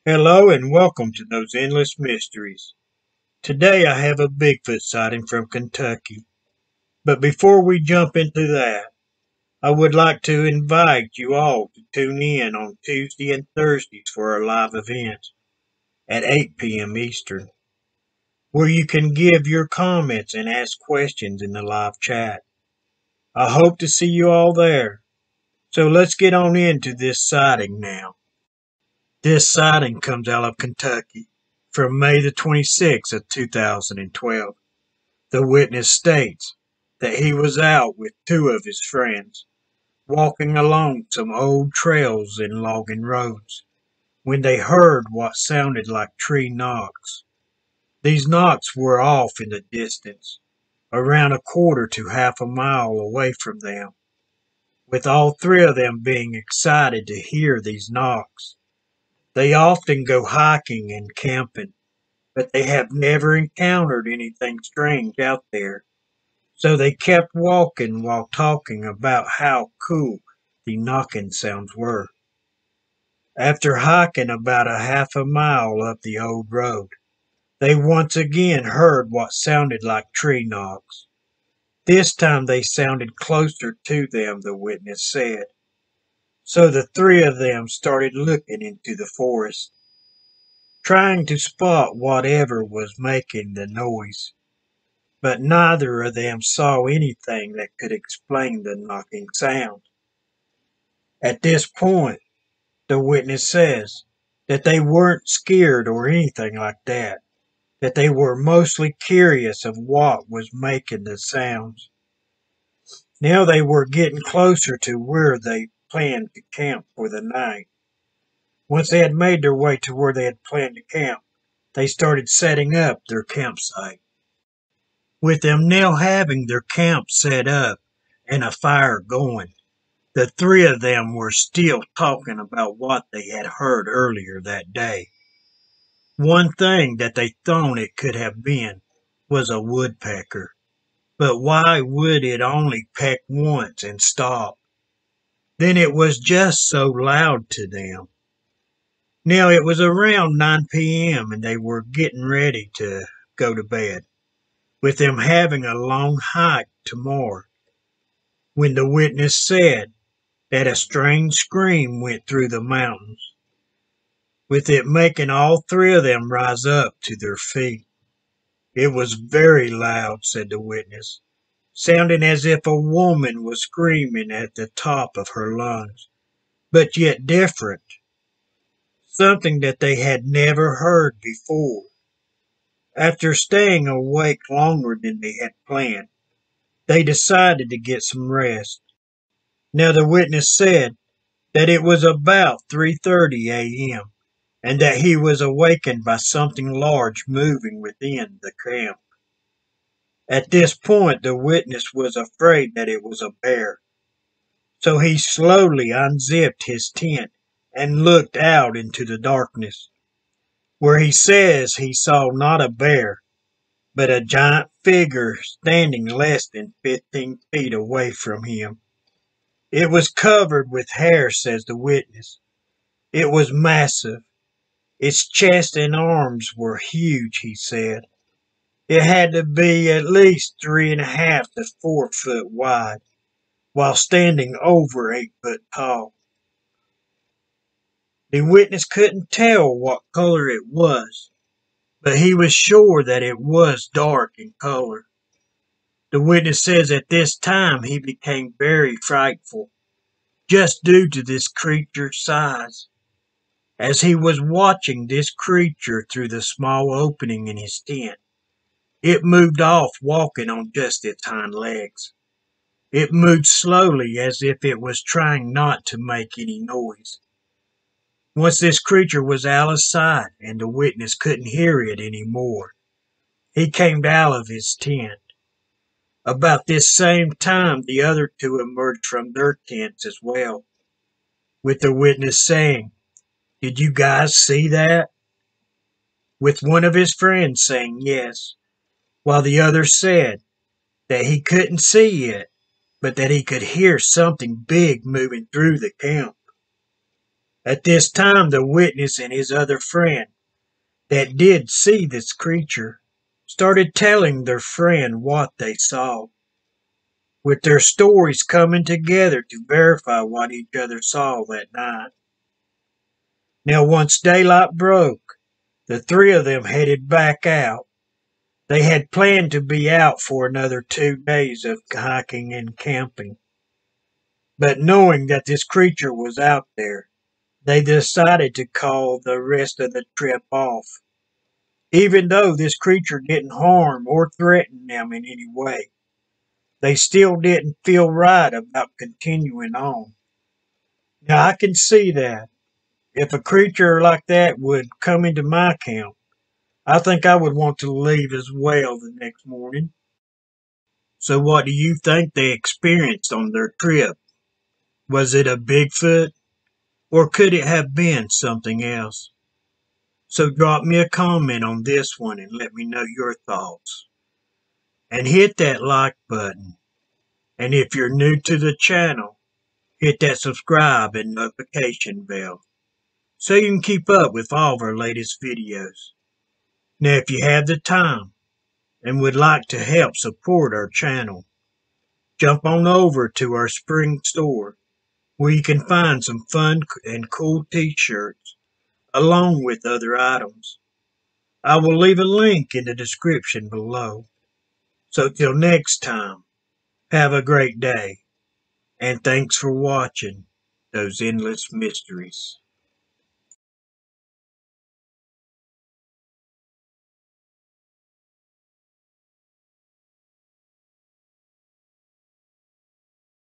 Hello and welcome to those endless mysteries. Today I have a Bigfoot sighting from Kentucky. But before we jump into that, I would like to invite you all to tune in on Tuesday and Thursdays for our live events at 8 p.m. Eastern, where you can give your comments and ask questions in the live chat. I hope to see you all there. So let's get on into this sighting now. This sighting comes out of Kentucky from May the 26th of 2012. The witness states that he was out with two of his friends, walking along some old trails and logging roads, when they heard what sounded like tree knocks. These knocks were off in the distance, around a quarter to half a mile away from them, with all three of them being excited to hear these knocks. They often go hiking and camping, but they have never encountered anything strange out there. So they kept walking while talking about how cool the knocking sounds were. After hiking about a half a mile up the old road, they once again heard what sounded like tree knocks. This time they sounded closer to them, the witness said. So the three of them started looking into the forest, trying to spot whatever was making the noise. But neither of them saw anything that could explain the knocking sound. At this point, the witness says that they weren't scared or anything like that they were mostly curious of what was making the sounds. Now they were getting closer to where they planned to camp for the night. Once they had made their way to where they had planned to camp, they started setting up their campsite. With them now having their camp set up and a fire going, the three of them were still talking about what they had heard earlier that day. One thing that they thought it could have been was a woodpecker, but why would it only peck once and stop? Then it was just so loud to them. Now it was around 9 p.m. and they were getting ready to go to bed, with them having a long hike tomorrow, when the witness said that a strange scream went through the mountains, with it making all three of them rise up to their feet. It was very loud, said the witness, sounding as if a woman was screaming at the top of her lungs, but yet different, something that they had never heard before. After staying awake longer than they had planned, they decided to get some rest. Now the witness said that it was about 3:30 a.m. and that he was awakened by something large moving within the camp. At this point, the witness was afraid that it was a bear, so he slowly unzipped his tent and looked out into the darkness, where he says he saw not a bear, but a giant figure standing less than 15 feet away from him. It was covered with hair, says the witness. It was massive. Its chest and arms were huge, he said. It had to be at least 3.5 to 4 foot wide, while standing over 8 foot tall. The witness couldn't tell what color it was, but he was sure that it was dark in color. The witness says at this time he became very frightful, just due to this creature's size. As he was watching this creature through the small opening in his tent, it moved off walking on just its hind legs. It moved slowly as if it was trying not to make any noise. Once this creature was out of sight and the witness couldn't hear it any more, he came out of his tent. About this same time, the other two emerged from their tents as well, with the witness saying, "Did you guys see that?" With one of his friends saying yes, while the other said that he couldn't see it, but that he could hear something big moving through the camp. At this time, the witness and his other friend that did see this creature started telling their friend what they saw, with their stories coming together to verify what each other saw that night. Now, once daylight broke, the three of them headed back out. They had planned to be out for another 2 days of hiking and camping, but knowing that this creature was out there, they decided to call the rest of the trip off. Even though this creature didn't harm or threaten them in any way, they still didn't feel right about continuing on. Now, I can see that. If a creature like that would come into my camp, I think I would want to leave as well the next morning. So, what do you think they experienced on their trip? Was it a Bigfoot, or could it have been something else? So, drop me a comment on this one and let me know your thoughts. And hit that like button. And if you're new to the channel, hit that subscribe and notification bell so you can keep up with all of our latest videos. Now, if you have the time and would like to help support our channel, jump on over to our spring store where you can find some fun and cool t-shirts along with other items. I will leave a link in the description below. So till next time, have a great day, and thanks for watching those endless mysteries.